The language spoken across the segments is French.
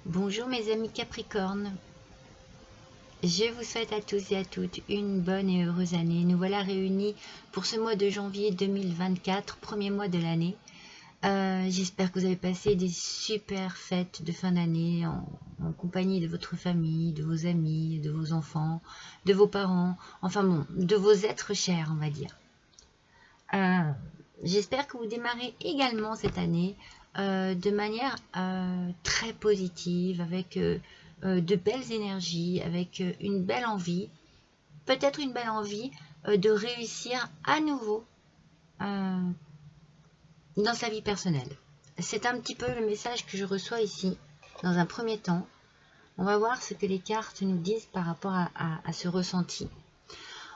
Bonjour mes amis Capricorne, je vous souhaite à tous et à toutes une bonne et heureuse année. Nous voilà réunis pour ce mois de janvier 2024, premier mois de l'année. J'espère que vous avez passé des super fêtes de fin d'année en compagnie de votre famille, de vos amis, de vos enfants, de vos parents, enfin bon, de vos êtres chers on va dire. J'espère que vous démarrez également cette année de manière très positive, avec de belles énergies, avec une belle envie, peut-être une belle envie de réussir à nouveau dans sa vie personnelle. C'est un petit peu le message que je reçois ici, dans un premier temps. On va voir ce que les cartes nous disent par rapport à ce ressenti.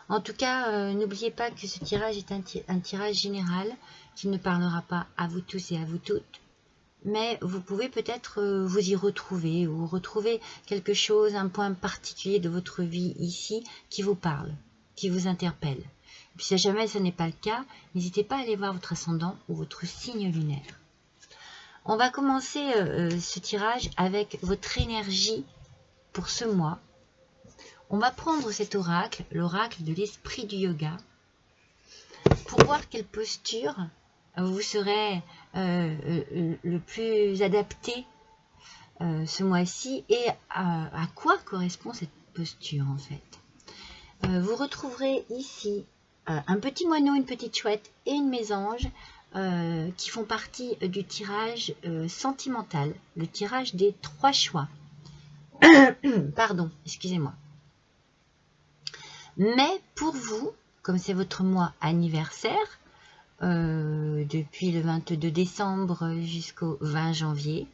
En tout cas, n'oubliez pas que ce tirage est un tirage général qui ne parlera pas à vous tous et à vous toutes, mais vous pouvez peut-être vous y retrouver ou retrouver quelque chose, un point particulier de votre vie ici qui vous parle, qui vous interpelle. Et puis si jamais ce n'est pas le cas, n'hésitez pas à aller voir votre ascendant ou votre signe lunaire. On va commencer ce tirage avec votre énergie pour ce mois. On va prendre cet oracle, l'oracle de l'esprit du yoga, pour voir quelle posture vous serez le plus adapté ce mois-ci et à quoi correspond cette posture en fait. Vous retrouverez ici un petit moineau, une petite chouette et une mésange qui font partie du tirage sentimental, le tirage des 3 choix. Pardon, excusez-moi. Mais pour vous, comme c'est votre mois anniversaire, depuis le 22 décembre jusqu'au 20 janvier,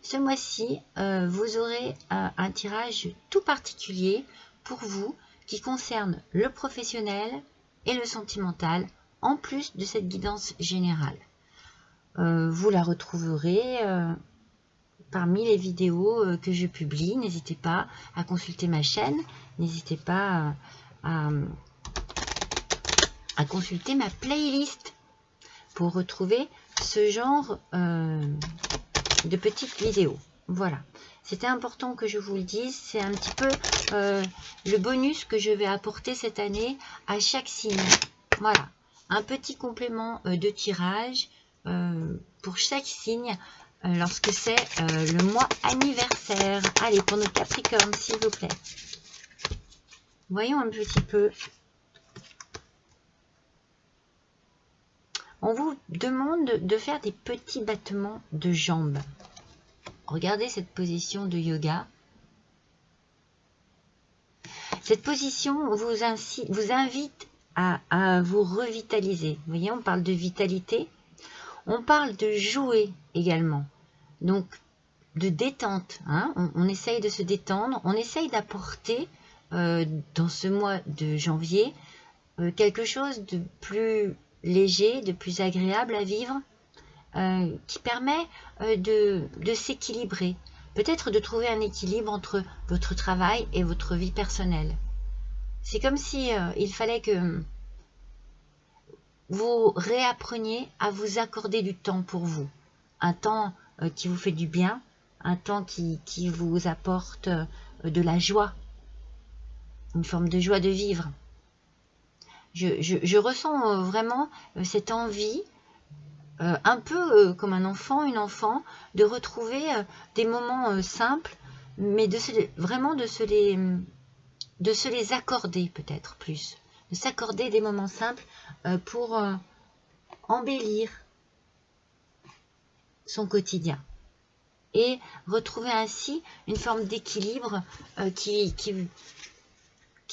ce mois-ci, vous aurez un tirage tout particulier pour vous qui concerne le professionnel et le sentimental, en plus de cette guidance générale. Vous la retrouverez parmi les vidéos que je publie. N'hésitez pas à consulter ma chaîne, n'hésitez pas à consulter ma playlist pour retrouver ce genre de petites vidéos. Voilà, c'était important que je vous le dise, c'est un petit peu le bonus que je vais apporter cette année à chaque signe. Voilà, un petit complément de tirage pour chaque signe lorsque c'est le mois anniversaire. Allez, pour nos Capricornes, s'il vous plaît. Voyons un petit peu. On vous demande de faire des petits battements de jambes. Regardez cette position de yoga. Cette position vous invite à vous revitaliser. Vous voyez, on parle de vitalité. On parle de jouer également. Donc, de détente. Hein, on essaye de se détendre. On essaye d'apporter dans ce mois de janvier quelque chose de plus léger, de plus agréable à vivre, qui permet de s'équilibrer, peut-être de trouver un équilibre entre votre travail et votre vie personnelle. C'est comme si il fallait que vous réappreniez à vous accorder du temps pour vous, un temps qui vous fait du bien, un temps qui vous apporte de la joie, une forme de joie de vivre. Je ressens vraiment cette envie, un peu comme un enfant, une enfant, de retrouver des moments simples, mais vraiment de se les accorder peut-être plus. De s'accorder des moments simples pour embellir son quotidien. Et retrouver ainsi une forme d'équilibre qui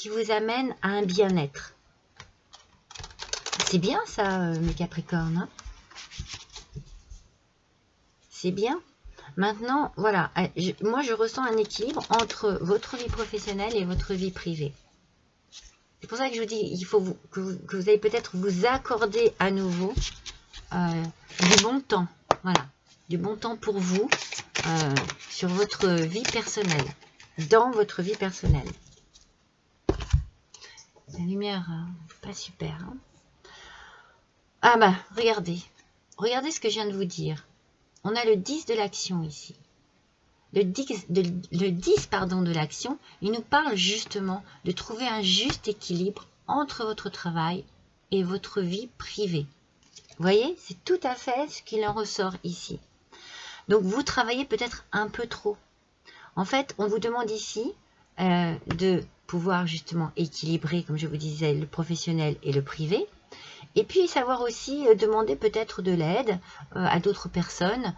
vous amène à un bien-être. C'est bien ça, mes Capricornes. Hein, c'est bien. Maintenant, voilà, moi je ressens un équilibre entre votre vie professionnelle et votre vie privée. C'est pour ça que je vous dis, il faut que vous allez peut-être vous accorder à nouveau du bon temps. Voilà, du bon temps pour vous sur votre vie personnelle, dans votre vie personnelle. La lumière, pas super. Hein. Ah bah, regardez ce que je viens de vous dire. On a le 10 de l'action ici. le 10 pardon, de l'action, il nous parle justement de trouver un juste équilibre entre votre travail et votre vie privée. Vous voyez, c'est tout à fait ce qu'il en ressort ici. Donc, vous travaillez peut-être un peu trop. En fait, on vous demande ici de pouvoir justement équilibrer, comme je vous disais, le professionnel et le privé. Et puis, savoir aussi demander peut-être de l'aide à d'autres personnes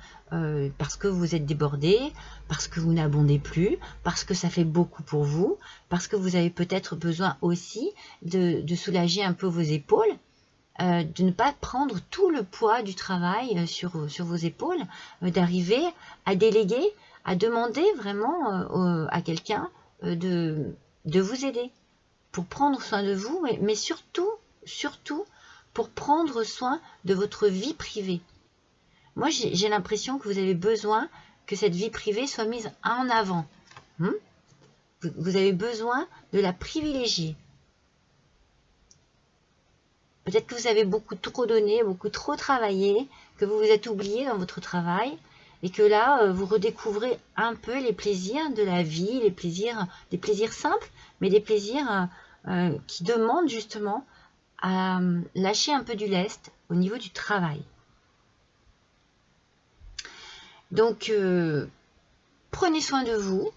parce que vous êtes débordé, parce que vous n'abondez plus, parce que ça fait beaucoup pour vous, parce que vous avez peut-être besoin aussi de soulager un peu vos épaules, de ne pas prendre tout le poids du travail sur vos épaules, d'arriver à déléguer, à demander vraiment à quelqu'un de vous aider pour prendre soin de vous, mais surtout pour prendre soin de votre vie privée. Moi, j'ai l'impression que vous avez besoin que cette vie privée soit mise en avant. Vous avez besoin de la privilégier. Peut-être que vous avez beaucoup trop donné, beaucoup trop travaillé, que vous vous êtes oublié dans votre travail, et que là, vous redécouvrez un peu les plaisirs de la vie, des plaisirs simples, mais des plaisirs qui demandent justement à lâcher un peu du lest au niveau du travail. Donc, prenez soin de vous.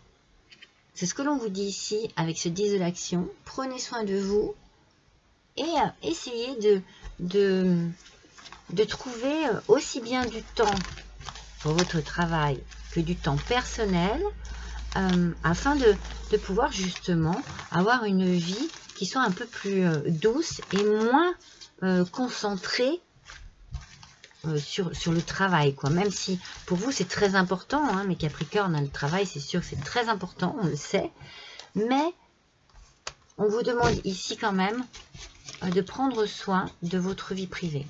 C'est ce que l'on vous dit ici avec ce 10 de l'action. Prenez soin de vous et essayez de trouver aussi bien du temps pour votre travail que du temps personnel afin de pouvoir justement avoir une vie qui soit un peu plus douce et moins concentrée sur le travail, quoi. Même si pour vous c'est très important, hein, mes Capricornes, le travail c'est sûr que c'est très important, on le sait, mais on vous demande ici quand même de prendre soin de votre vie privée.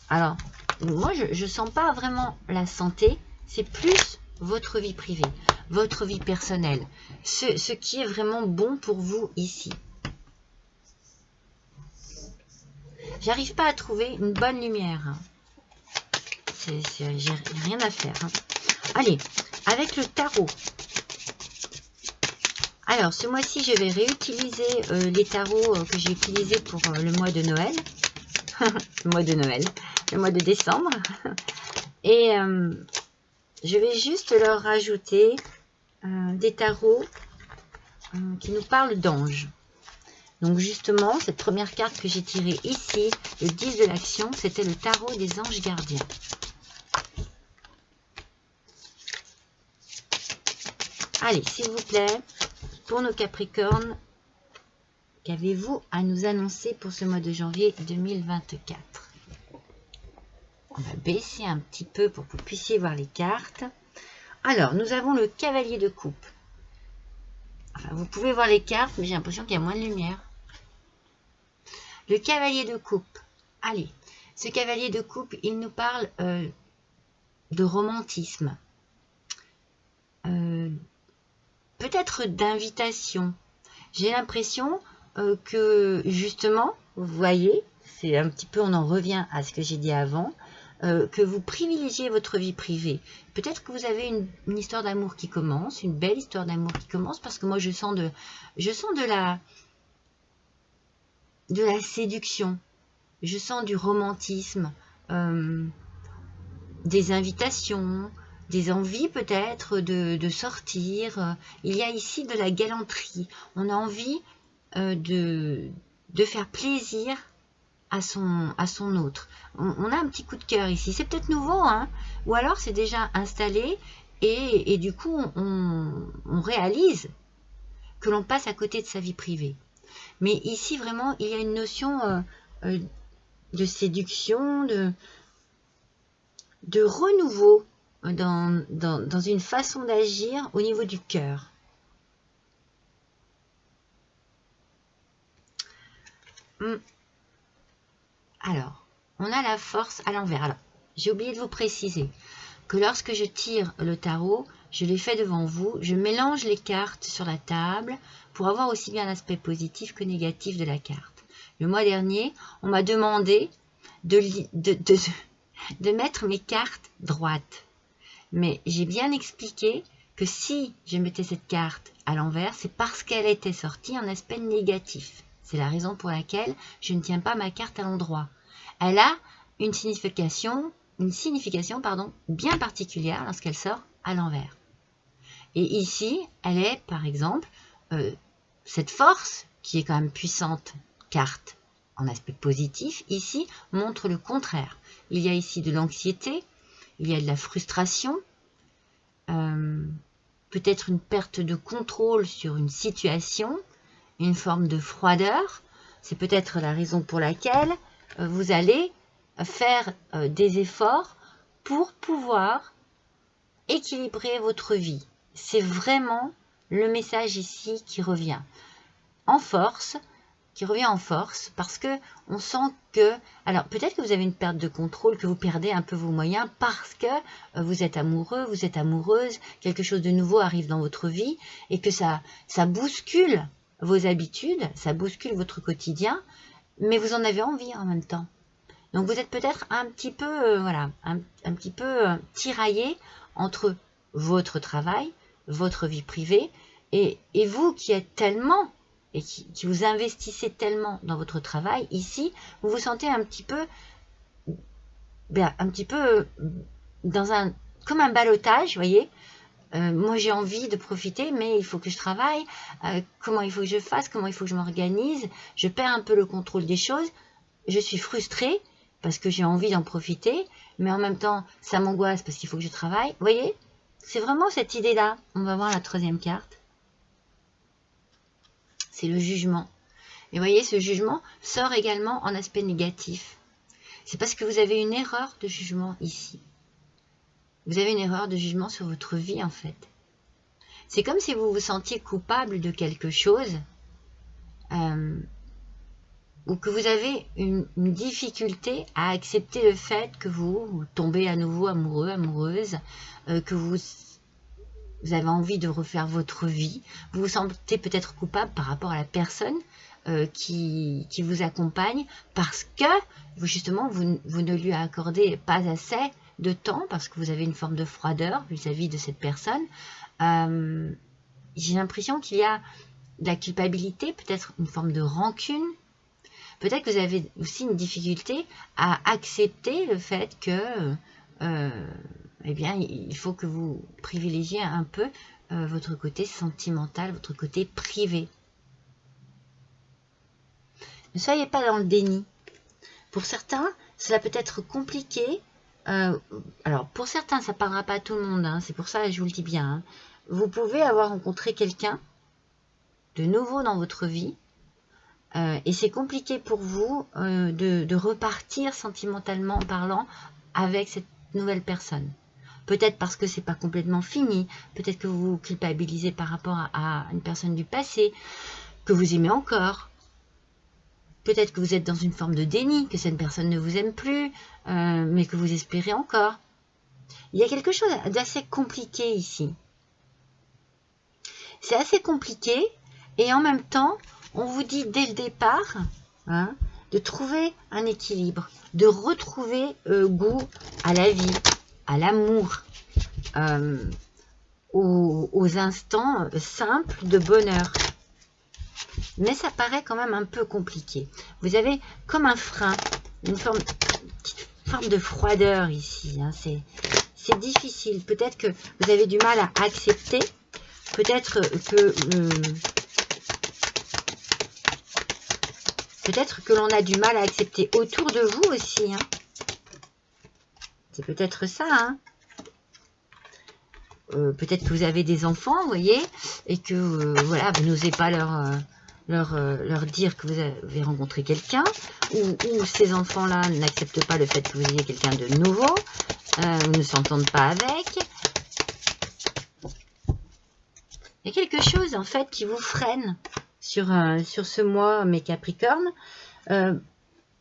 Alors, moi je sens pas vraiment la santé, c'est plus votre vie privée, votre vie personnelle, ce qui est vraiment bon pour vous ici. J'arrive pas à trouver une bonne lumière. J'ai rien à faire. Hein. Allez, avec le tarot. Alors, ce mois-ci, je vais réutiliser les tarots que j'ai utilisés pour le mois de Noël. Le mois de Noël. Le mois de décembre. Et je vais juste leur rajouter des tarots qui nous parlent d'anges. Donc justement, cette première carte que j'ai tirée ici, le 10 de l'action, c'était le tarot des anges gardiens. Allez, s'il vous plaît, pour nos Capricornes, qu'avez-vous à nous annoncer pour ce mois de janvier 2024? On va baisser un petit peu pour que vous puissiez voir les cartes. Alors, nous avons le cavalier de coupe. Enfin, vous pouvez voir les cartes, mais j'ai l'impression qu'il y a moins de lumière. Le cavalier de coupe. Allez, ce cavalier de coupe, il nous parle de romantisme. Peut-être d'invitation. J'ai l'impression que justement, vous voyez, c'est un petit peu, on en revient à ce que j'ai dit avant, que vous privilégiez votre vie privée. Peut-être que vous avez une histoire d'amour qui commence, une belle histoire d'amour qui commence, parce que moi je sens de la séduction, je sens du romantisme, des invitations, des envies peut-être de sortir. Il y a ici de la galanterie. On a envie de faire plaisir à son autre. On a un petit coup de cœur ici. C'est peut-être nouveau, hein, ou alors c'est déjà installé et du coup on réalise que l'on passe à côté de sa vie privée. Mais ici vraiment il y a une notion de séduction, de renouveau dans une façon d'agir au niveau du cœur. Alors, on a la force à l'envers. Alors, j'ai oublié de vous préciser que lorsque je tire le tarot, je l'ai fait devant vous, je mélange les cartes sur la table pour avoir aussi bien l'aspect positif que négatif de la carte. Le mois dernier, on m'a demandé de mettre mes cartes droites. Mais j'ai bien expliqué que si je mettais cette carte à l'envers, c'est parce qu'elle était sortie en aspect négatif. C'est la raison pour laquelle je ne tiens pas ma carte à l'endroit. Elle a une signification bien particulière lorsqu'elle sort à l'envers. Et ici, elle est, par exemple, cette force, qui est quand même puissante, carte en aspect positif, ici, montre le contraire. Il y a ici de l'anxiété, il y a de la frustration, peut-être une perte de contrôle sur une situation, une forme de froideur. C'est peut-être la raison pour laquelle vous allez faire des efforts pour pouvoir équilibrer votre vie. C'est vraiment le message ici qui revient en force, parce que on sent que, alors peut-être que vous avez une perte de contrôle, que vous perdez un peu vos moyens parce que vous êtes amoureux, vous êtes amoureuse, quelque chose de nouveau arrive dans votre vie et que ça bouscule vos habitudes, ça bouscule votre quotidien, mais vous en avez envie en même temps. Donc vous êtes peut-être un petit peu, un petit peu tiraillé entre votre travail, votre vie privée, et vous qui êtes tellement, et qui vous investissez tellement dans votre travail, ici, vous vous sentez un petit peu dans comme un ballottage, vous voyez. Moi j'ai envie de profiter, mais il faut que je travaille, comment il faut que je fasse, comment il faut que je m'organise, je perds un peu le contrôle des choses, je suis frustrée, parce que j'ai envie d'en profiter, mais en même temps, ça m'angoisse parce qu'il faut que je travaille. Vous voyez, c'est vraiment cette idée-là. On va voir la troisième carte. C'est le jugement. Et vous voyez, ce jugement sort également en aspect négatif. C'est parce que vous avez une erreur de jugement ici. Vous avez une erreur de jugement sur votre vie, en fait. C'est comme si vous vous sentiez coupable de quelque chose, ou que vous avez une difficulté à accepter le fait que vous tombez à nouveau amoureux, amoureuse, que vous avez envie de refaire votre vie. Vous vous sentez peut-être coupable par rapport à la personne qui vous accompagne parce que, justement, vous ne lui accordez pas assez de temps parce que vous avez une forme de froideur vis-à-vis de cette personne. J'ai l'impression qu'il y a de la culpabilité, peut-être une forme de rancune. Peut-être que vous avez aussi une difficulté à accepter le fait que, eh bien, il faut que vous privilégiez un peu votre côté sentimental, votre côté privé. Ne soyez pas dans le déni. Pour certains, cela peut être compliqué. Alors, pour certains, ça ne parlera pas à tout le monde. Hein, c'est pour ça que je vous le dis bien. Hein. Vous pouvez avoir rencontré quelqu'un de nouveau dans votre vie. Et c'est compliqué pour vous de repartir sentimentalement parlant avec cette nouvelle personne. Peut-être parce que c'est pas complètement fini, peut-être que vous vous culpabilisez par rapport à une personne du passé, que vous aimez encore. Peut-être que vous êtes dans une forme de déni, que cette personne ne vous aime plus, mais que vous espérez encore. Il y a quelque chose d'assez compliqué ici. C'est assez compliqué, et en même temps, on vous dit dès le départ de trouver un équilibre, de retrouver goût à la vie, à l'amour, aux instants simples de bonheur. Mais ça paraît quand même un peu compliqué. Vous avez comme un frein, une petite forme de froideur ici. Hein. C'est difficile. Peut-être que vous avez du mal à accepter. Peut-être que l'on a du mal à accepter autour de vous aussi. Hein. C'est peut-être ça. Hein. Peut-être que vous avez des enfants, vous voyez, et que voilà, vous n'osez pas leur dire que vous avez rencontré quelqu'un, ou ces enfants-là n'acceptent pas le fait que vous ayez quelqu'un de nouveau, ou ne s'entendent pas avec. Il y a quelque chose en fait qui vous freine sur ce mois, mes Capricornes,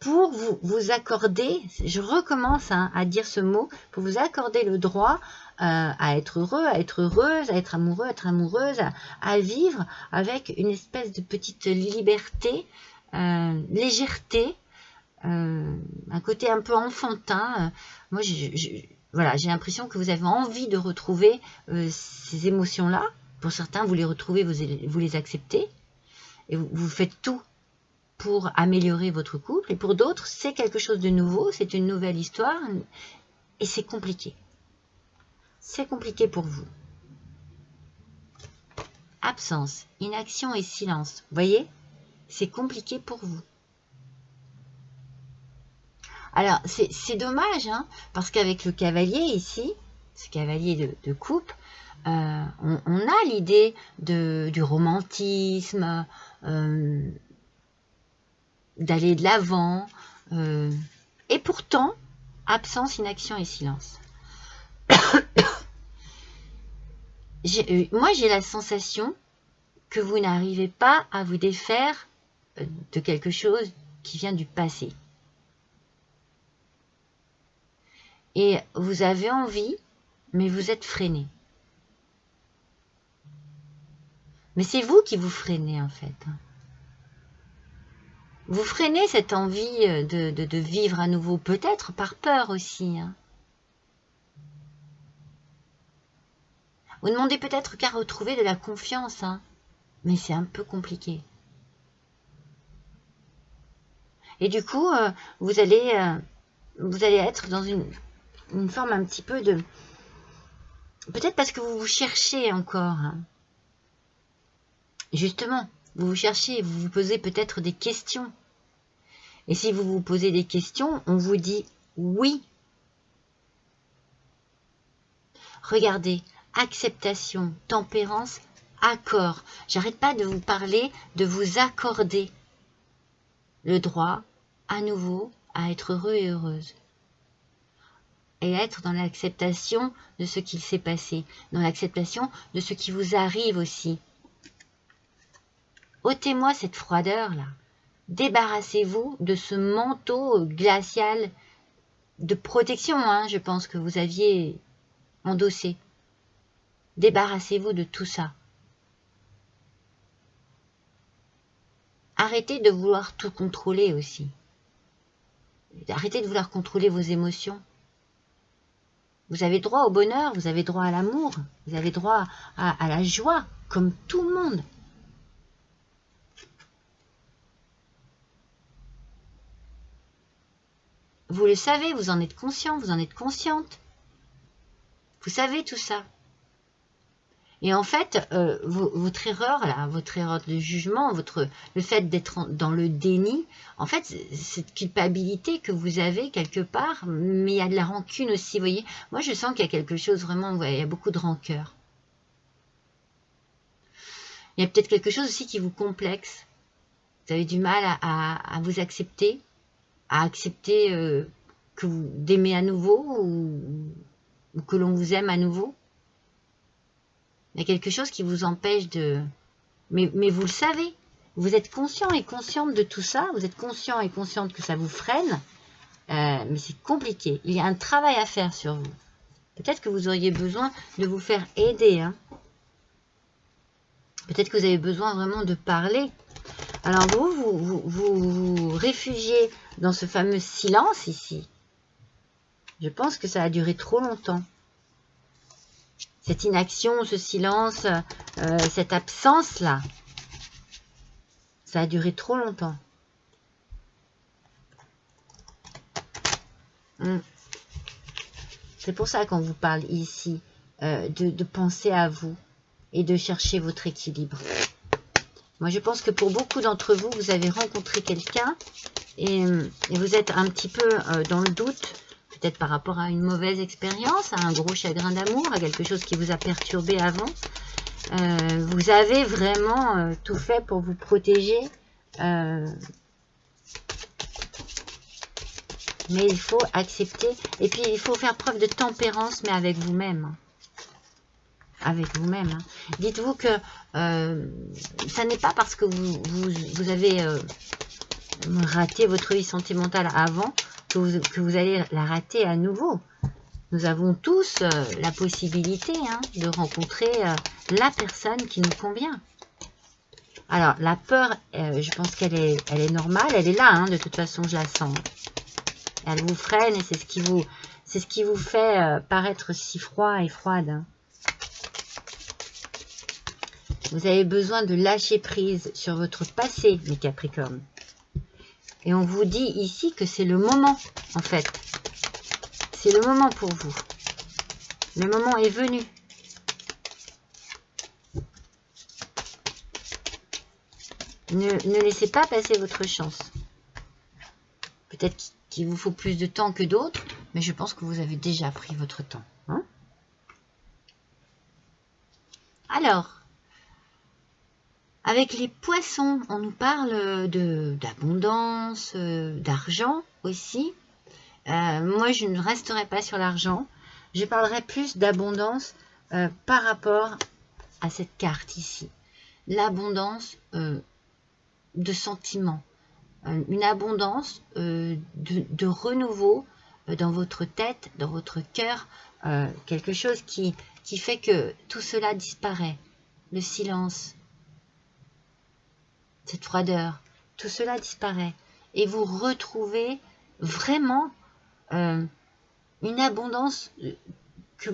pour vous accorder, je recommence à dire ce mot, pour vous accorder le droit à être heureux, à être heureuse, à être amoureux, à être amoureuse, à vivre avec une espèce de petite liberté, légèreté, un côté un peu enfantin. Moi, Voilà, j'ai l'impression que vous avez envie de retrouver ces émotions-là. Pour certains, vous les retrouvez, vous les acceptez. Et vous faites tout pour améliorer votre couple. Et pour d'autres, c'est quelque chose de nouveau, c'est une nouvelle histoire. Et c'est compliqué. C'est compliqué pour vous. Absence, inaction et silence. Vous voyez, c'est compliqué pour vous. Alors, c'est dommage, hein, parce qu'avec le cavalier ici, ce cavalier de coupe, on a l'idée du romantisme, d'aller de l'avant, et pourtant, absence, inaction et silence. Moi, j'ai la sensation que vous n'arrivez pas à vous défaire de quelque chose qui vient du passé. Et vous avez envie, mais vous êtes freiné. Mais c'est vous qui vous freinez en fait. Vous freinez cette envie de vivre à nouveau, peut-être par peur aussi. Hein. Vous demandez peut-être qu'à retrouver de la confiance, hein, mais c'est un peu compliqué. Et du coup, vous allez être dans une forme un petit peu de... Peut-être parce que vous vous cherchez encore. Hein. Justement, vous vous cherchez, vous vous posez peut-être des questions. Et si vous vous posez des questions, on vous dit oui. Regardez, acceptation, tempérance, accord. J'arrête pas de vous parler, de vous accorder le droit, à nouveau, à être heureux et heureuse. Et être dans l'acceptation de ce qu'il s'est passé, dans l'acceptation de ce qui vous arrive aussi. Ôtez-moi cette froideur-là. Débarrassez-vous de ce manteau glacial de protection, hein, je pense que vous aviez endossé. Débarrassez-vous de tout ça. Arrêtez de vouloir tout contrôler aussi. Arrêtez de vouloir contrôler vos émotions. Vous avez droit au bonheur, vous avez droit à l'amour, vous avez droit à la joie, comme tout le monde. Vous le savez, vous en êtes conscient, vous en êtes consciente. Vous savez tout ça. Et en fait, votre erreur, là, votre erreur de jugement, le fait d'être dans le déni, en fait, cette culpabilité que vous avez quelque part, mais il y a de la rancune aussi, vous voyez. Moi, je sens qu'il y a quelque chose vraiment, ouais, il y a beaucoup de rancœur. Il y a peut-être quelque chose aussi qui vous complexe. Vous avez du mal à vous accepter, à accepter d'aimer à nouveau ou que l'on vous aime à nouveau. Il y a quelque chose qui vous empêche de... Mais vous le savez, vous êtes conscient et consciente de tout ça, vous êtes conscient et consciente que ça vous freine, mais c'est compliqué. Il y a un travail à faire sur vous. Peut-être que vous auriez besoin de vous faire aider. Hein. Peut-être que vous avez besoin vraiment de parler. Alors vous réfugiez dans ce fameux silence ici. Je pense que ça a duré trop longtemps. Cette inaction, ce silence, cette absence-là, ça a duré trop longtemps. C'est pour ça qu'on vous parle ici de penser à vous et de chercher votre équilibre. Moi, je pense que pour beaucoup d'entre vous, vous avez rencontré quelqu'un et vous êtes un petit peu dans le doute, peut-être par rapport à une mauvaise expérience, à un gros chagrin d'amour, à quelque chose qui vous a perturbé avant. Vous avez vraiment tout fait pour vous protéger. Mais il faut accepter. Et puis, il faut faire preuve de tempérance, mais avec vous-même. Avec vous-même. Hein. Dites-vous que ça n'est pas parce que vous avez raté votre vie sentimentale avant que vous allez la rater à nouveau. Nous avons tous la possibilité de rencontrer la personne qui nous convient. Alors, la peur, je pense qu'elle est normale. Elle est là, de toute façon, je la sens. Elle vous freine et c'est ce C'est ce qui vous fait paraître si froid et froide. Hein. Vous avez besoin de lâcher prise sur votre passé, mes Capricornes. Et on vous dit ici que c'est le moment, en fait. C'est le moment pour vous. Le moment est venu. Ne laissez pas passer votre chance. Peut-être qu'il vous faut plus de temps que d'autres, mais je pense que vous avez déjà pris votre temps. Hein? Alors, avec les poissons, on nous parle d'abondance, d'argent aussi. Moi, je ne resterai pas sur l'argent. Je parlerai plus d'abondance par rapport à cette carte ici. L'abondance de sentiments. Une abondance de renouveau dans votre tête, dans votre cœur. Quelque chose qui fait que tout cela disparaît. Le silence. Cette froideur. Tout cela disparaît. Et vous retrouvez vraiment une abondance que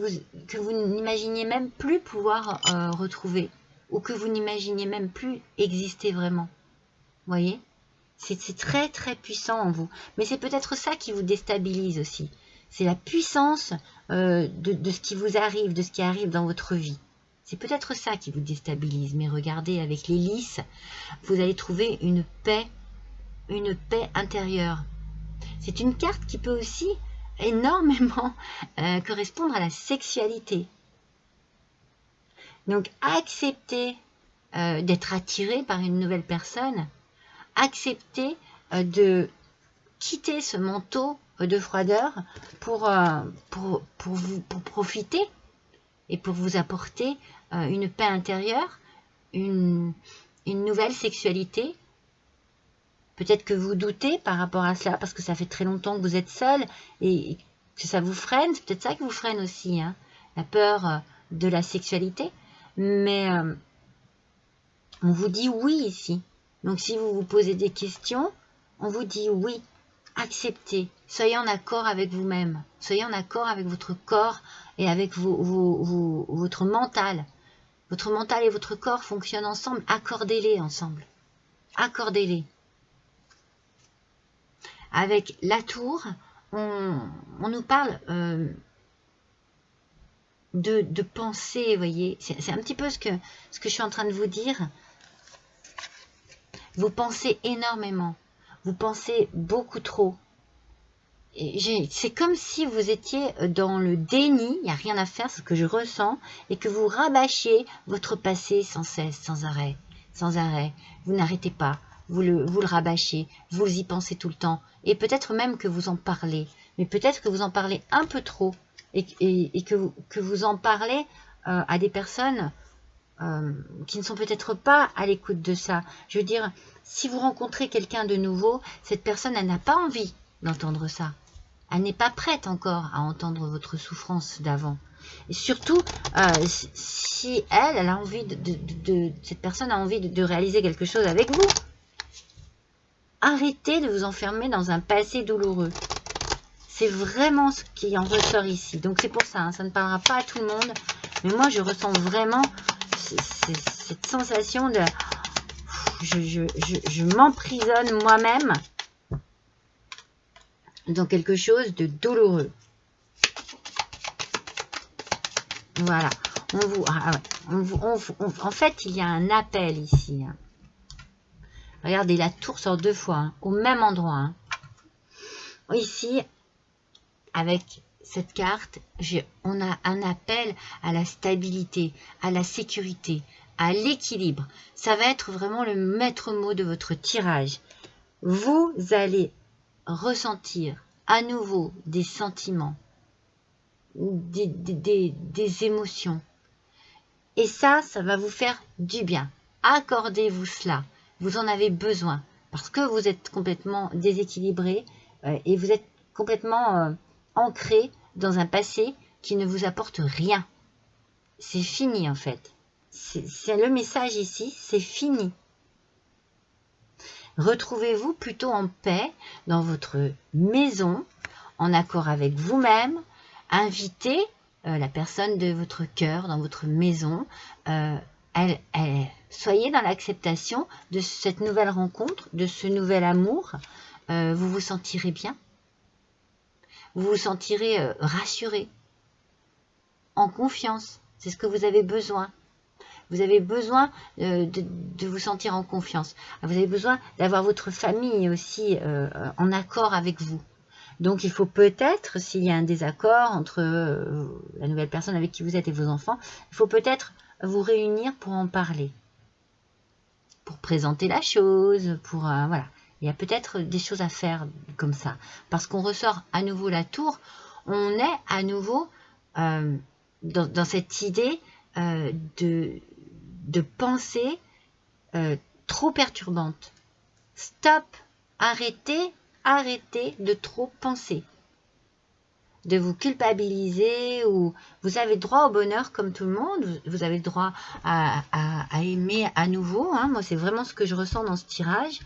vous n'imaginiez même plus pouvoir retrouver, ou que vous n'imaginiez même plus exister vraiment. Vous voyez, c'est très très puissant en vous, mais c'est peut-être ça qui vous déstabilise aussi. C'est la puissance de ce qui vous arrive, de ce qui arrive dans votre vie. C'est peut-être ça qui vous déstabilise, mais regardez, avec les lys, vous allez trouver une paix intérieure. C'est une carte qui peut aussi énormément correspondre à la sexualité. Donc, accepter d'être attiré par une nouvelle personne, accepter de quitter ce manteau de froideur pour profiter et pour vous apporter une paix intérieure, une nouvelle sexualité. Peut-être que vous doutez par rapport à cela, parce que ça fait très longtemps que vous êtes seul et que ça vous freine. C'est peut-être ça qui vous freine aussi, hein, la peur de la sexualité. Mais on vous dit oui ici. Donc si vous vous posez des questions, on vous dit oui. Acceptez. Soyez en accord avec vous-même. Soyez en accord avec votre corps et avec votre mental. Votre mental et votre corps fonctionnent ensemble. Accordez-les ensemble. Accordez-les. Avec la tour, on nous parle de pensée, vous voyez. C'est un petit peu ce que je suis en train de vous dire. Vous pensez énormément. Vous pensez beaucoup trop. C'est comme si vous étiez dans le déni, il n'y a rien à faire, c'est ce que je ressens, et que vous rabâchiez votre passé sans cesse, sans arrêt. Sans arrêt. Vous n'arrêtez pas. Vous le rabâchez, vous y pensez tout le temps, et peut-être même que vous en parlez, mais peut-être que vous en parlez un peu trop, et que vous en parlez à des personnes qui ne sont peut-être pas à l'écoute de ça. Je veux dire, si vous rencontrez quelqu'un de nouveau, cette personne, elle n'a pas envie d'entendre ça. Elle n'est pas prête encore à entendre votre souffrance d'avant. Et surtout, si elle a envie cette personne a envie de réaliser quelque chose avec vous. Arrêtez de vous enfermer dans un passé douloureux. C'est vraiment ce qui en ressort ici. Donc c'est pour ça, hein, ça ne parlera pas à tout le monde. Mais moi, je ressens vraiment cette sensation de... Je m'emprisonne moi-même dans quelque chose de douloureux. Voilà. En fait, il y a un appel ici. Hein. Regardez, la tour sort 2 fois, hein, au même endroit. Hein. Ici, avec cette carte, on a un appel à la stabilité, à la sécurité, à l'équilibre. Ça va être vraiment le maître mot de votre tirage. Vous allez ressentir à nouveau des sentiments, des émotions. Et ça va vous faire du bien. Accordez-vous cela. Vous en avez besoin parce que vous êtes complètement déséquilibré et vous êtes complètement ancré dans un passé qui ne vous apporte rien. C'est fini en fait. C'est le message ici, c'est fini. Retrouvez-vous plutôt en paix dans votre maison, en accord avec vous-même. Invitez la personne de votre cœur dans votre maison. Soyez dans l'acceptation de cette nouvelle rencontre, de ce nouvel amour. Vous vous sentirez bien. Vous vous sentirez rassuré, en confiance. C'est ce que vous avez besoin. Vous avez besoin de vous sentir en confiance. Vous avez besoin d'avoir votre famille aussi en accord avec vous. Donc, il faut peut-être, s'il y a un désaccord entre la nouvelle personne avec qui vous êtes et vos enfants, il faut peut-être vous réunir pour en parler, pour présenter la chose, voilà. Il y a peut-être des choses à faire comme ça. Parce qu'on ressort à nouveau la tour, on est à nouveau dans cette idée de pensée trop perturbante. Stop, arrêtez de trop penser, de vous culpabiliser. Ou vous avez droit au bonheur comme tout le monde, vous avez droit à aimer à nouveau. Moi, c'est vraiment ce que je ressens dans ce tirage.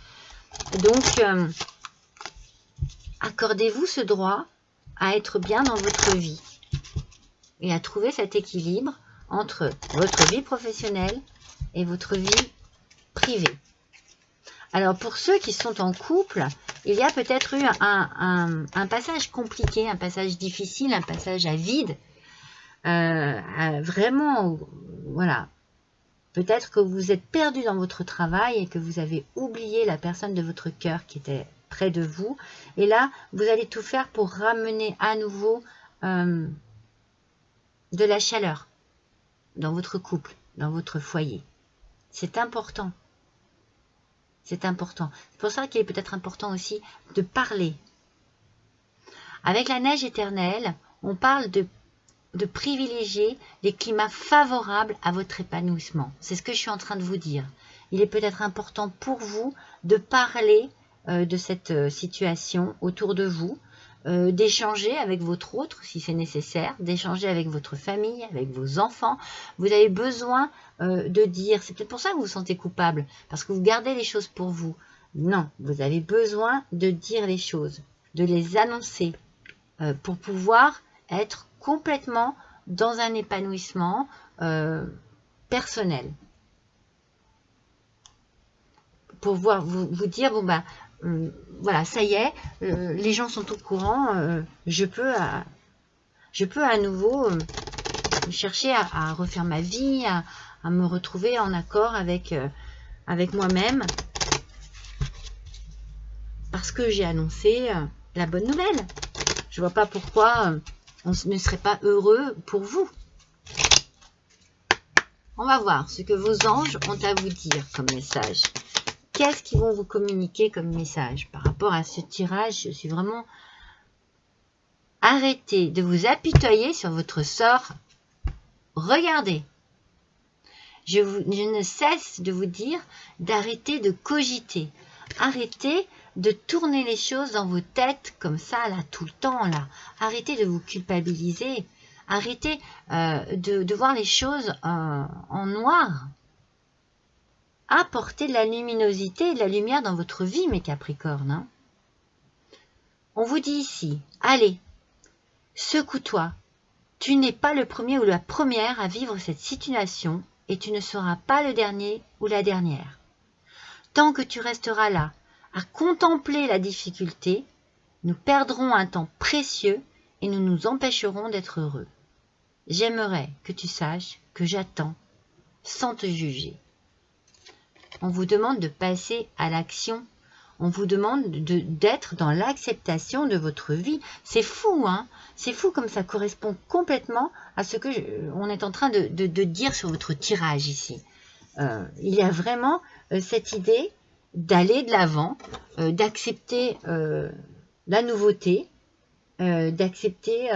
Donc, accordez-vous ce droit à être bien dans votre vie et à trouver cet équilibre entre votre vie professionnelle et votre vie privée. Alors, pour ceux qui sont en couple, il y a peut-être eu un passage compliqué, un passage difficile, un passage à vide. Vraiment, voilà. Peut-être que vous êtes perdu dans votre travail et que vous avez oublié la personne de votre cœur qui était près de vous. Et là, vous allez tout faire pour ramener à nouveau de la chaleur dans votre couple, dans votre foyer. C'est important. C'est important. C'est pour ça qu'il est peut-être important aussi de parler. Avec la neige éternelle, on parle de privilégier les climats favorables à votre épanouissement. C'est ce que je suis en train de vous dire. Il est peut-être important pour vous de parler de cette situation autour de vous, d'échanger avec votre autre si c'est nécessaire, d'échanger avec votre famille, avec vos enfants. Vous avez besoin de dire, c'est peut-être pour ça que vous vous sentez coupable, parce que vous gardez les choses pour vous. Non, vous avez besoin de dire les choses, de les annoncer pour pouvoir être complètement dans un épanouissement personnel. Pour vous dire, bon bah, voilà, ça y est, les gens sont au courant, je peux à nouveau chercher à refaire ma vie, à me retrouver en accord avec moi-même, parce que j'ai annoncé la bonne nouvelle. Je vois pas pourquoi on ne serait pas heureux pour vous. On va voir ce que vos anges ont à vous dire comme message. Qu'est-ce qu'ils vont vous communiquer comme message par rapport à ce tirage? Je suis vraiment... Arrêtez de vous apitoyer sur votre sort. Regardez. Je ne cesse de vous dire d'arrêter de cogiter. Arrêtez de tourner les choses dans vos têtes comme ça, là, tout le temps, là. Arrêtez de vous culpabiliser. Arrêtez de voir les choses en noir. Apportez de la luminosité et de la lumière dans votre vie, mes Capricornes. Hein. On vous dit ici, allez, secoue-toi. Tu n'es pas le premier ou la première à vivre cette situation et tu ne seras pas le dernier ou la dernière. Tant que tu resteras là, à contempler la difficulté, nous perdrons un temps précieux et nous nous empêcherons d'être heureux. J'aimerais que tu saches que j'attends sans te juger. On vous demande de passer à l'action. On vous demande d'être dans l'acceptation de votre vie. C'est fou, hein? C'est fou comme ça correspond complètement à ce que on est en train de dire sur votre tirage ici. Il y a vraiment cette idée d'aller de l'avant, d'accepter la nouveauté, d'accepter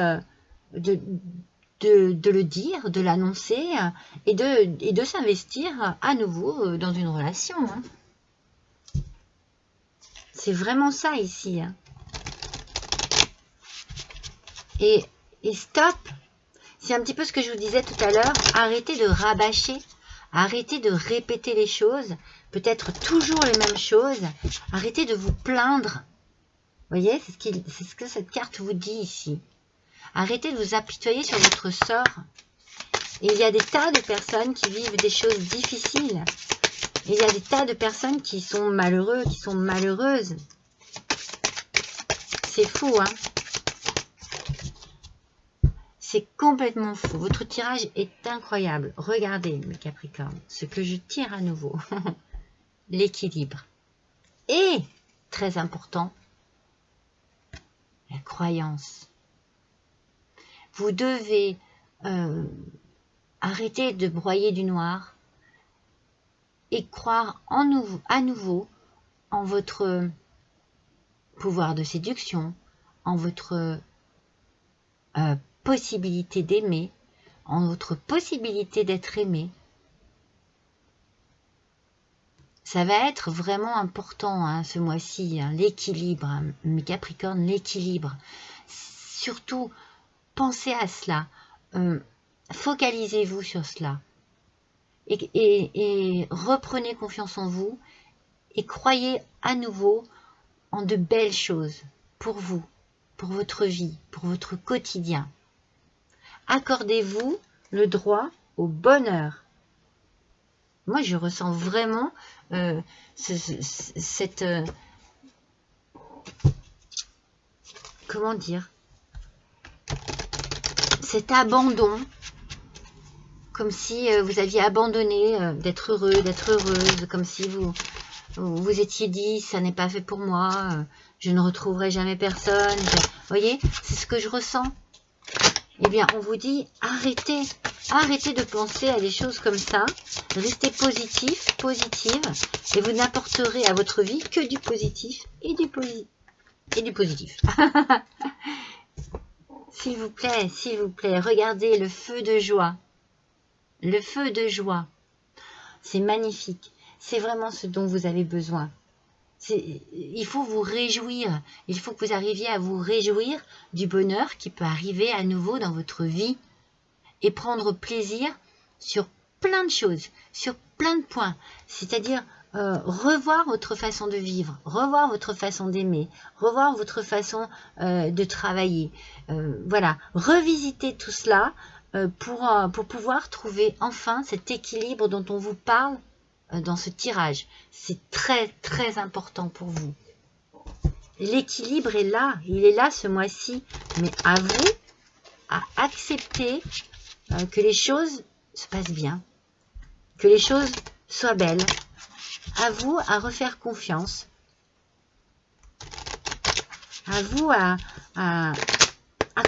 de le dire, de l'annoncer et de s'investir à nouveau dans une relation. Hein. C'est vraiment ça ici. Hein. Et stop, c'est un petit peu ce que je vous disais tout à l'heure, arrêtez de rabâcher, arrêtez de répéter les choses, peut-être toujours les mêmes choses, arrêtez de vous plaindre. voyez, c'est ce que cette carte vous dit ici. Arrêtez de vous apitoyer sur votre sort. Et il y a des tas de personnes qui vivent des choses difficiles. Et il y a des tas de personnes qui sont malheureux, qui sont malheureuses. C'est fou, hein? C'est complètement fou. Votre tirage est incroyable. Regardez, mes Capricornes, ce que je tire à nouveau. L'équilibre. Et, très important, la croyance. Vous devez arrêter de broyer du noir et croire à nouveau en votre pouvoir de séduction, en votre possibilité d'aimer, en votre possibilité d'être aimé. Ça va être vraiment important hein, ce mois-ci, hein, l'équilibre, hein, mes Capricornes, l'équilibre. Surtout, pensez à cela, focalisez-vous sur cela et reprenez confiance en vous et croyez à nouveau en de belles choses pour vous, pour votre vie, pour votre quotidien. Accordez-vous le droit au bonheur. Moi, je ressens vraiment cette... comment dire? Cet abandon, comme si vous aviez abandonné d'être heureux, d'être heureuse, comme si vous étiez dit, ça n'est pas fait pour moi, je ne retrouverai jamais personne. Vous voyez, c'est ce que je ressens. Eh bien, on vous dit, arrêtez de penser à des choses comme ça, restez positif, positive, et vous n'apporterez à votre vie que du positif et du positif. S'il vous plaît, regardez le feu de joie. Le feu de joie, c'est magnifique. C'est vraiment ce dont vous avez besoin. Il faut vous réjouir. Il faut que vous arriviez à vous réjouir du bonheur qui peut arriver à nouveau dans votre vie et prendre plaisir sur plein de choses, sur plein de points. C'est-à-dire revoir votre façon de vivre, revoir votre façon d'aimer, revoir votre façon de travailler. Voilà, revisiter tout cela pour pouvoir trouver enfin cet équilibre dont on vous parle dans ce tirage. C'est très très important pour vous. L'équilibre est là, il est là ce mois-ci, mais à vous à accepter que les choses se passent bien, que les choses soient belles. À vous à refaire confiance. À vous à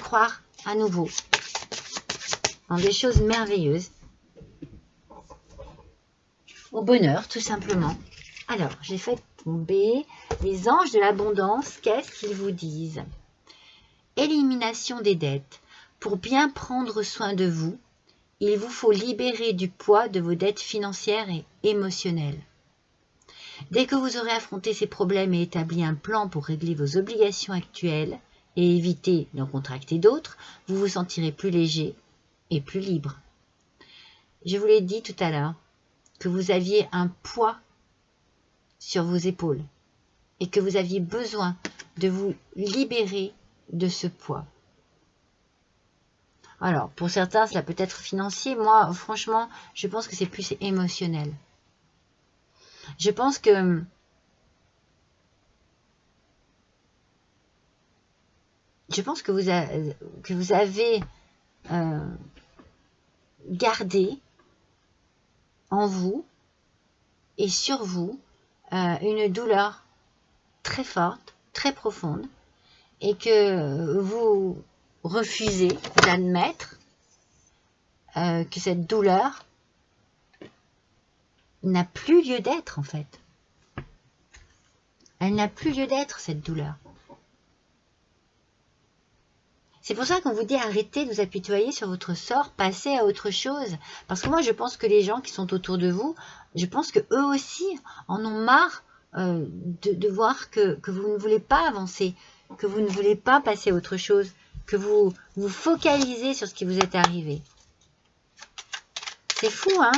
croire à nouveau dans des choses merveilleuses. Au bonheur, tout simplement. Alors, j'ai fait tomber les anges de l'abondance. Qu'est-ce qu'ils vous disent? Élimination des dettes. Pour bien prendre soin de vous, il vous faut libérer du poids de vos dettes financières et émotionnelles. Dès que vous aurez affronté ces problèmes et établi un plan pour régler vos obligations actuelles et éviter d'en contracter d'autres, vous vous sentirez plus léger et plus libre. Je vous l'ai dit tout à l'heure, que vous aviez un poids sur vos épaules et que vous aviez besoin de vous libérer de ce poids. Alors, pour certains, cela peut être financier. Moi, franchement, je pense que c'est plus émotionnel. Je pense que vous avez gardé en vous et sur vous une douleur très forte, très profonde, et que vous refusez d'admettre que cette douleur n'a plus lieu d'être en fait. Elle n'a plus lieu d'être, cette douleur. C'est pour ça qu'on vous dit arrêtez de vous apitoyer sur votre sort, passez à autre chose. Parce que moi je pense que les gens qui sont autour de vous, je pense que eux aussi en ont marre de voir que vous ne voulez pas avancer, que vous ne voulez pas passer à autre chose, que vous vous focalisez sur ce qui vous est arrivé. C'est fou, hein?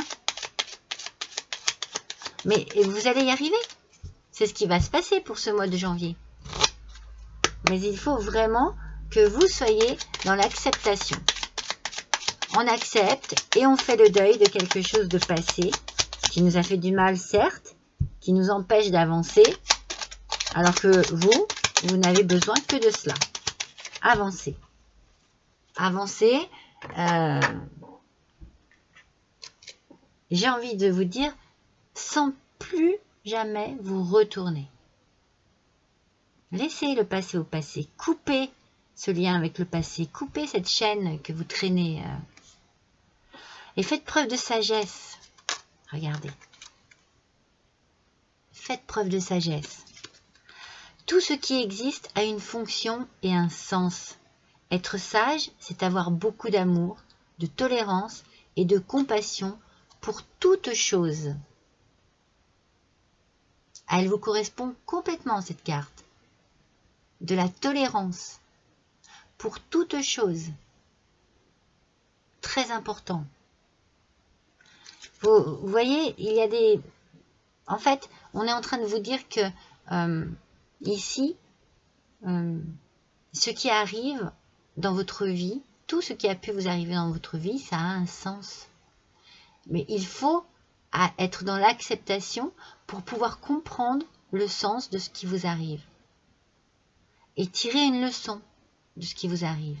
Mais vous allez y arriver. C'est ce qui va se passer pour ce mois de janvier. mais il faut vraiment que vous soyez dans l'acceptation. On accepte et on fait le deuil de quelque chose de passé qui nous a fait du mal, certes, qui nous empêche d'avancer, alors que vous n'avez besoin que de cela. Avancez. Avancez. J'ai envie de vous dire, sans plus jamais vous retourner. Laissez le passé au passé. Coupez ce lien avec le passé. Coupez cette chaîne que vous traînez. Et faites preuve de sagesse. Regardez. Faites preuve de sagesse. Tout ce qui existe a une fonction et un sens. Être sage, c'est avoir beaucoup d'amour, de tolérance et de compassion pour toute chose. Elle vous correspond complètement, cette carte. De la tolérance pour toute chose. Très important. Vous voyez, il y a des... En fait, on est en train de vous dire que ici, ce qui arrive dans votre vie, tout ce qui a pu vous arriver dans votre vie, ça a un sens. Mais il faut être dans l'acceptation pour pouvoir comprendre le sens de ce qui vous arrive. Et tirer une leçon de ce qui vous arrive.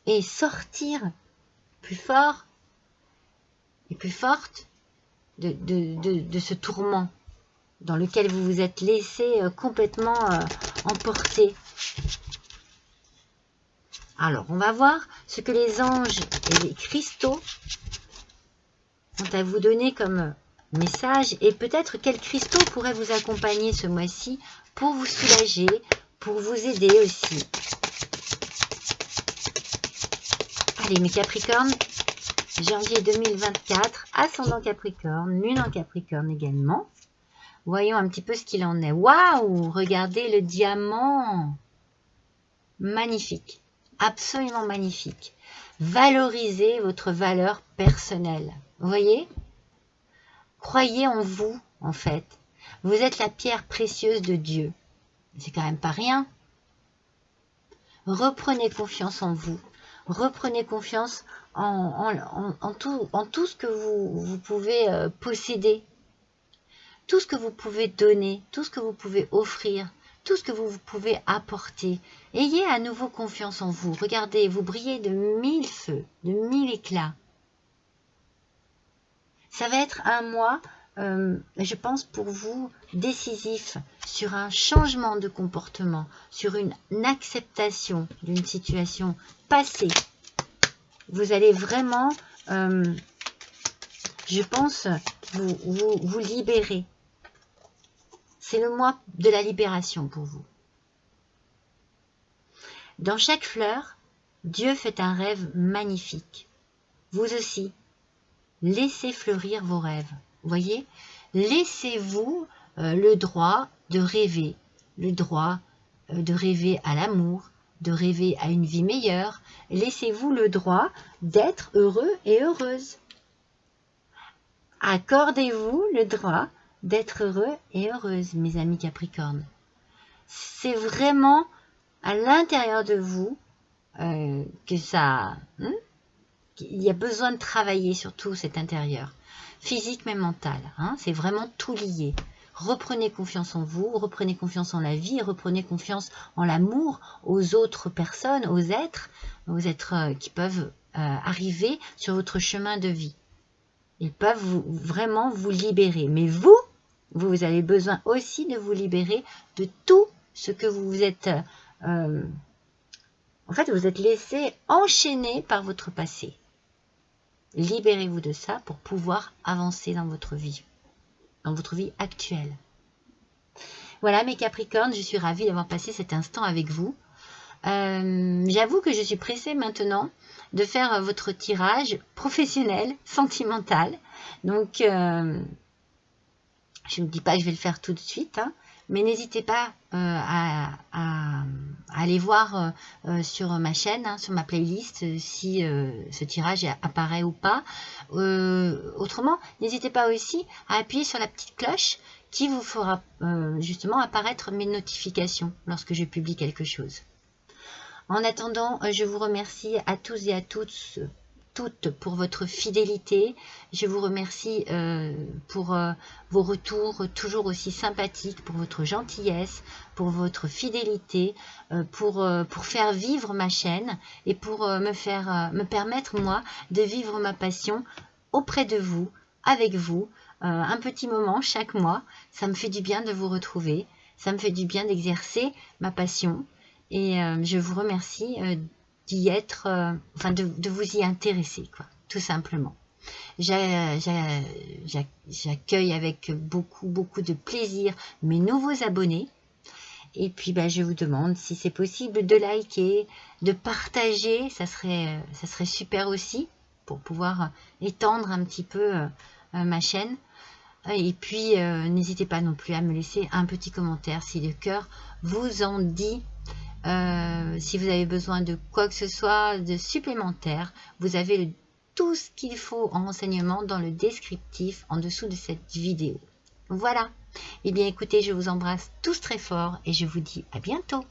Et sortir plus fort et plus forte de ce tourment dans lequel vous vous êtes laissé complètement emporter. Alors, on va voir ce que les anges et les cristaux ont à vous donner comme message et peut-être quels cristaux pourraient vous accompagner ce mois-ci pour vous soulager, pour vous aider aussi. Allez, mes Capricornes, janvier 2024, ascendant Capricorne, lune en Capricorne également. Voyons un petit peu ce qu'il en est. Waouh! Regardez le diamant! Magnifique, absolument magnifique. Valorisez votre valeur personnelle. Vous voyez? Croyez en vous, en fait. Vous êtes la pierre précieuse de Dieu. C'est quand même pas rien. Reprenez confiance en vous. Reprenez confiance en tout ce que vous pouvez posséder. Tout ce que vous pouvez donner, tout ce que vous pouvez offrir, tout ce que vous pouvez apporter. Ayez à nouveau confiance en vous. Regardez, vous brillez de 1000 feux, de 1000 éclats. Ça va être un mois, je pense pour vous, décisif sur un changement de comportement, sur une acceptation d'une situation passée. Vous allez vraiment, je pense, vous libérer. C'est le mois de la libération pour vous. Dans chaque fleur, Dieu fait un rêve magnifique. Vous aussi, laissez fleurir vos rêves. Vous voyez, laissez-vous le droit de rêver. Le droit de rêver à l'amour, de rêver à une vie meilleure. Laissez-vous le droit d'être heureux et heureuse. Accordez-vous le droit d'être heureux et heureuse, mes amis Capricornes. C'est vraiment à l'intérieur de vous que ça... il y a besoin de travailler sur tout cet intérieur, physique mais mental. C'est vraiment tout lié. Reprenez confiance en vous, reprenez confiance en la vie, reprenez confiance en l'amour aux autres personnes, aux êtres qui peuvent arriver sur votre chemin de vie. Ils peuvent vraiment vous libérer. Mais vous avez besoin aussi de vous libérer de tout ce que vous êtes... en fait, vous êtes laissé enchaîner par votre passé. Libérez-vous de ça pour pouvoir avancer dans votre vie actuelle. Voilà mes Capricornes, je suis ravie d'avoir passé cet instant avec vous. J'avoue que je suis pressée maintenant de faire votre tirage professionnel, sentimental. Donc, je ne dis pas que je vais le faire tout de suite, Mais n'hésitez pas à aller voir sur ma chaîne, hein, sur ma playlist, si ce tirage apparaît ou pas. Autrement, n'hésitez pas aussi à appuyer sur la petite cloche qui vous fera justement apparaître mes notifications lorsque je publie quelque chose. En attendant, je vous remercie à tous et à toutes pour votre fidélité. Je vous remercie pour vos retours toujours aussi sympathiques, pour votre gentillesse, pour votre fidélité, pour faire vivre ma chaîne et pour me permettre, moi, de vivre ma passion auprès de vous, avec vous, un petit moment chaque mois. Ça me fait du bien de vous retrouver, ça me fait du bien d'exercer ma passion. Et je vous remercie d'y être, enfin de vous y intéresser, quoi, tout simplement. J'accueille avec beaucoup de plaisir mes nouveaux abonnés. Et puis je vous demande si c'est possible de liker, de partager, ça serait super aussi pour pouvoir étendre un petit peu ma chaîne. Et puis n'hésitez pas non plus à me laisser un petit commentaire si le cœur vous en dit. Si vous avez besoin de quoi que ce soit de supplémentaire, vous avez tout ce qu'il faut en renseignement dans le descriptif en dessous de cette vidéo. Voilà. Eh bien écoutez, je vous embrasse tous très fort et je vous dis à bientôt.